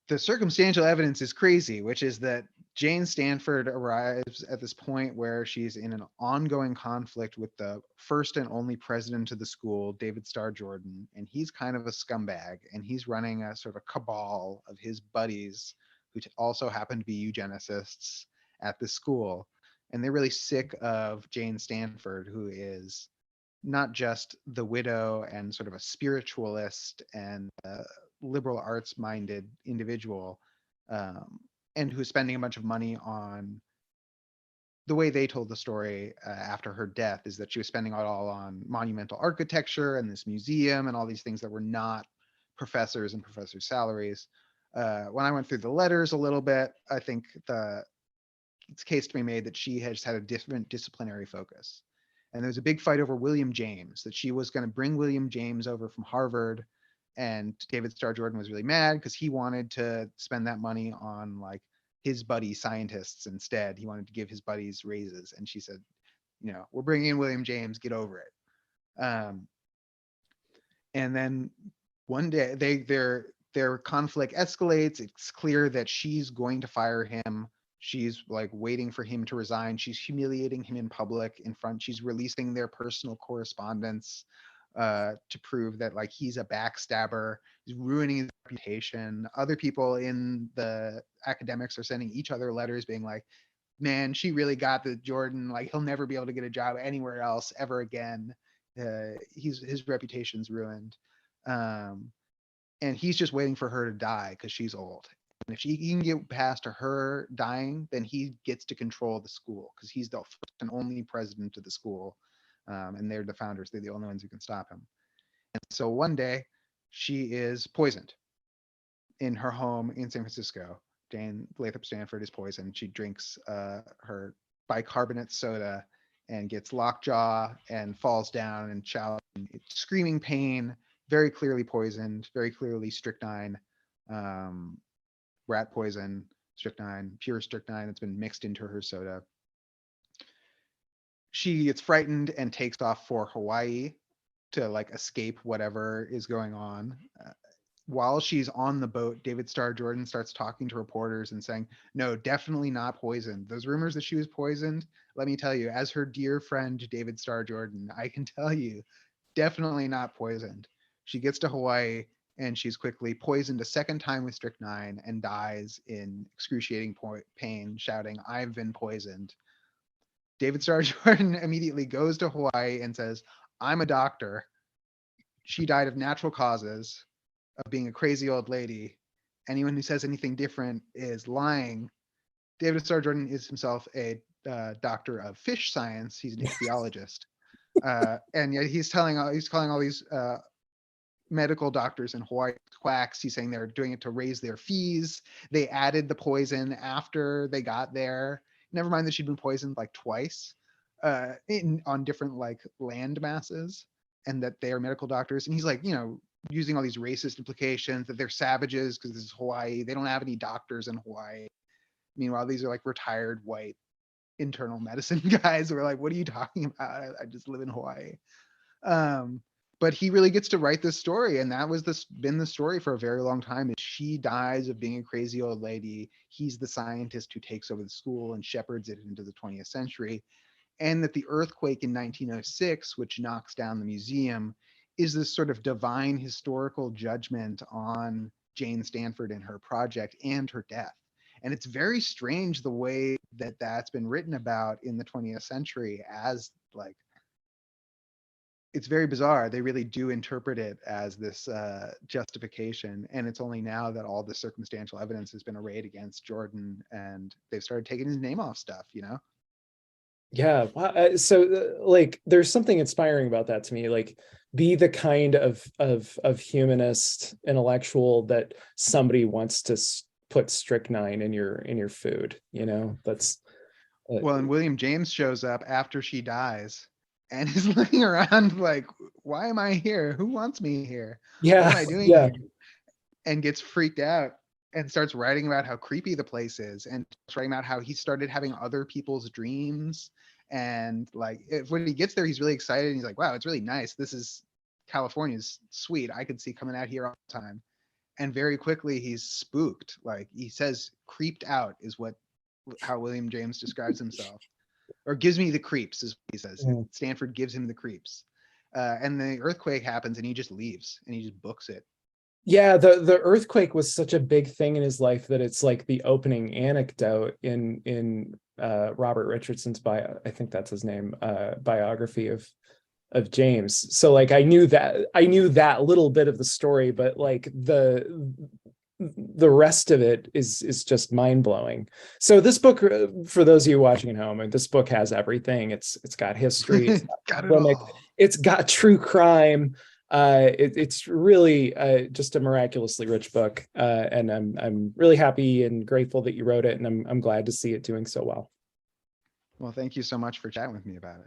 the circumstantial evidence is crazy, which is that Jane Stanford arrives at this point where she's in an ongoing conflict with the first and only president of the school, David Starr Jordan, and he's kind of a scumbag, and he's running a sort of a cabal of his buddies who also happen to be eugenicists at the school. And they're really sick of Jane Stanford, who is not just the widow and sort of a spiritualist and liberal arts minded individual, and who's spending a bunch of money on, the way they told the story after her death is that she was spending it all on monumental architecture and this museum and all these things that were not professors and professors' salaries. When I went through the letters a little bit, I think it's case to be made that she has had a different disciplinary focus. And there was a big fight over William James, that she was going to bring William James over from Harvard. And David Starr Jordan was really mad because he wanted to spend that money on like his buddy scientists instead. He wanted to give his buddies raises. And she said, we're bringing in William James, get over it. And then one day their conflict escalates. It's clear that she's going to fire him. She's like waiting for him to resign. She's humiliating him in public in front. She's releasing their personal correspondence to prove that like he's a backstabber. He's ruining his reputation. Other people in the academics are sending each other letters being like, man, she really got the Jordan. Like he'll never be able to get a job anywhere else ever again. His reputation's ruined. And he's just waiting for her to die because she's old. And if he can get past her dying, then he gets to control the school because he's the first and only president of the school. And they're the founders. They're the only ones who can stop him. And so one day she is poisoned in her home in San Francisco. Jane Lathrop Stanford is poisoned. She drinks her bicarbonate soda and gets lockjaw and falls down and shouting, screaming pain, very clearly poisoned, very clearly strychnine, rat poison, strychnine, pure strychnine that's been mixed into her soda. She gets frightened and takes off for Hawaii to like escape whatever is going on. While she's on the boat, David Starr Jordan starts talking to reporters and saying, no, definitely not poisoned. Those rumors that she was poisoned, let me tell you, as her dear friend, David Starr Jordan, I can tell you, definitely not poisoned. She gets to Hawaii and she's quickly poisoned a second time with strychnine and dies in excruciating pain, shouting, I've been poisoned. David Starr Jordan immediately goes to Hawaii and says, I'm a doctor. She died of natural causes, of being a crazy old lady. Anyone who says anything different is lying. David Starr Jordan is himself a doctor of fish science. He's an ichthyologist. And yet he's calling all these medical doctors in Hawaii quacks. He's saying they're doing it to raise their fees. They added the poison after they got there. Never mind that she'd been poisoned like twice on different like land masses, and that they are medical doctors. And he's like, using all these racist implications that they're savages because this is Hawaii. They don't have any doctors in Hawaii. Meanwhile, these are like retired white internal medicine guys who are like, what are you talking about? I just live in Hawaii. But he really gets to write this story, and that was been the story for a very long time. Is she dies of being a crazy old lady. He's the scientist who takes over the school and shepherds it into the 20th century. And that the earthquake in 1906, which knocks down the museum, is this sort of divine historical judgment on Jane Stanford and her project and her death. And it's very strange the way that that's been written about in the 20th century as like, it's very bizarre. They really do interpret it as this justification. And it's only now that all the circumstantial evidence has been arrayed against Jordan and they've started taking his name off stuff, you know? Yeah. So like, there's something inspiring about that to me. Like, be the kind of humanist intellectual that somebody wants to put strychnine in your food. You know, that's Well, and William James shows up after she dies and is looking around like, why am I here? Who wants me here? What am yeah, I doing yeah. here? And gets freaked out and starts writing about how creepy the place is and writing about how he started having other people's dreams. And like, when he gets there, he's really excited. And he's like, wow, it's really nice. This is California's sweet. I could see coming out here all the time. And very quickly he's spooked. Like he says, creeped out is how William James describes himself, or gives me the creeps is what he says. Mm. Stanford gives him the creeps. And the earthquake happens and he just leaves and he just books it. Yeah, the earthquake was such a big thing in his life that it's like the opening anecdote in Robert Richardson's I think that's his name, biography of James. So like I knew that little bit of the story, but like the rest of it is just mind-blowing. So this book, for those of you watching at home, and this book has everything. It's got history, it's Got it comic, all. it's got true crime. It's really just a miraculously rich book, and I'm really happy and grateful that you wrote it, and I'm glad to see it doing so well. Well, thank you so much for chatting with me about it.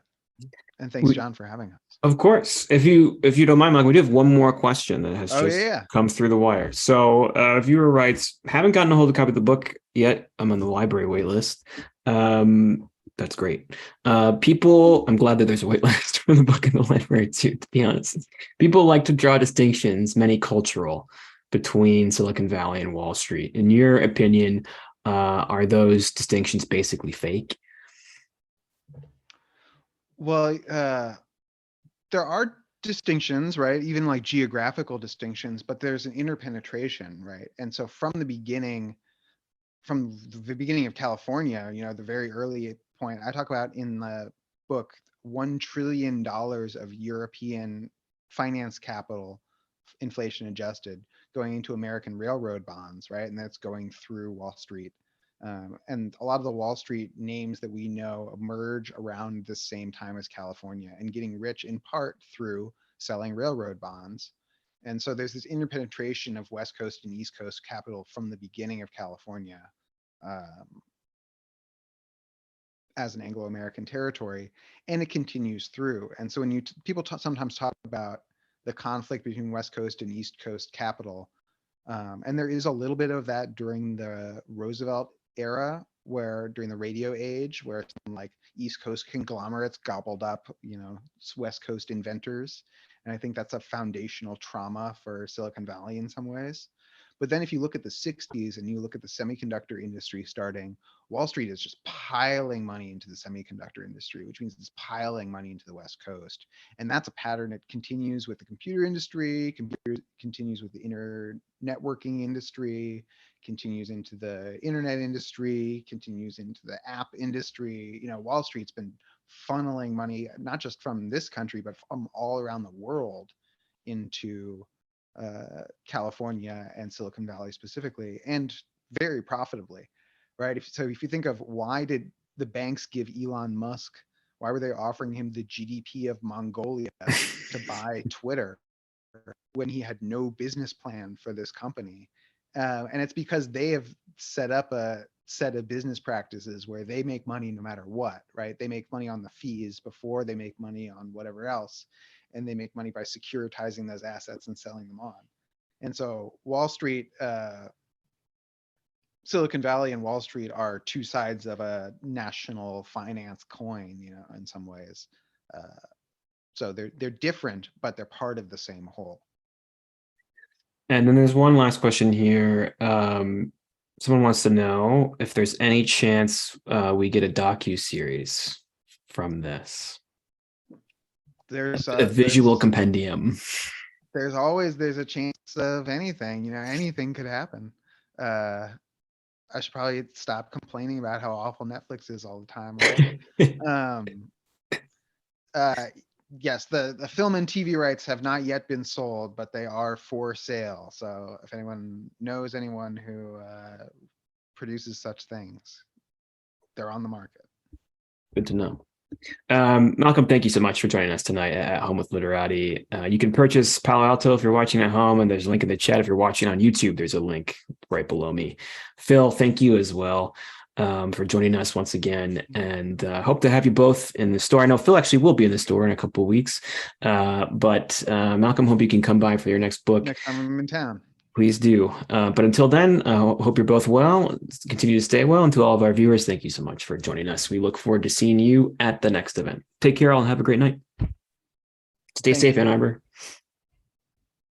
And thanks, John, for having us. Of course. If you don't mind, Mike, we do have one more question that has Oh, just yeah. come through the wire. So viewer writes, haven't gotten a hold of a copy of the book yet. I'm on the library wait list. That's great. I'm glad that there's a wait list for the book in the library too, to be honest. People like to draw distinctions, many cultural, between Silicon Valley and Wall Street. In your opinion, are those distinctions basically fake? Well, there are distinctions, right? Even like geographical distinctions, but there's an interpenetration, right? And so from the beginning of California, you know, the very early point I talk about in the book, $1 trillion of European finance capital, inflation adjusted, going into American railroad bonds, right? And that's going through Wall Street. And a lot of the Wall Street names that we know emerge around the same time as California and getting rich in part through selling railroad bonds. And so there's this interpenetration of West Coast and East Coast capital from the beginning of California as an Anglo-American territory, and it continues through. And so when people sometimes talk about the conflict between West Coast and East Coast capital, and there is a little bit of that during the Roosevelt era, where during the radio age, where some like East Coast conglomerates gobbled up, you know, West Coast inventors. And I think that's a foundational trauma for Silicon Valley in some ways. But then if you look at the 60s and you look at the semiconductor industry starting, Wall Street is just piling money into the semiconductor industry, which means it's piling money into the West Coast. And that's a pattern that continues with the computer industry, continues with the networking industry, continues into the internet industry, continues into the app industry. You know, Wall Street's been funneling money, not just from this country, but from all around the world into California and Silicon Valley specifically, and very profitably, right? If you think of why did the banks give Elon Musk, why were they offering him the GDP of Mongolia to buy Twitter when he had no business plan for this company? And it's because they have set up a set of business practices where they make money no matter what, right? They make money on the fees before they make money on whatever else. And they make money by securitizing those assets and selling them on. And so Wall Street, Silicon Valley and Wall Street are two sides of a national finance coin, you know, in some ways. So they're different, but they're part of the same whole. And then there's one last question here. Someone wants to know if there's any chance we get a docu-series from this. There's a visual compendium. There's a chance of anything, you know, anything could happen. I should probably stop complaining about how awful Netflix is all the time. Right? uh, yes, the film and TV rights have not yet been sold, but they are for sale. So if anyone knows anyone who produces such things, they're on the market. Good to know. Malcolm, thank you so much for joining us tonight at Home with Literati. You can purchase Palo Alto if you're watching at home, and there's a link in the chat. If you're watching on YouTube, there's a link right below me. Phil, thank you as well for joining us once again, and hope to have you both in the store. I know Phil actually will be in the store in a couple of weeks, but Malcolm, hope you can come by for your next book. Next time I'm in town. Please do. But until then, I hope you're both well. Continue to stay well. And to all of our viewers, thank you so much for joining us. We look forward to seeing you at the next event. Take care all and have a great night. Stay safe, Ann Arbor.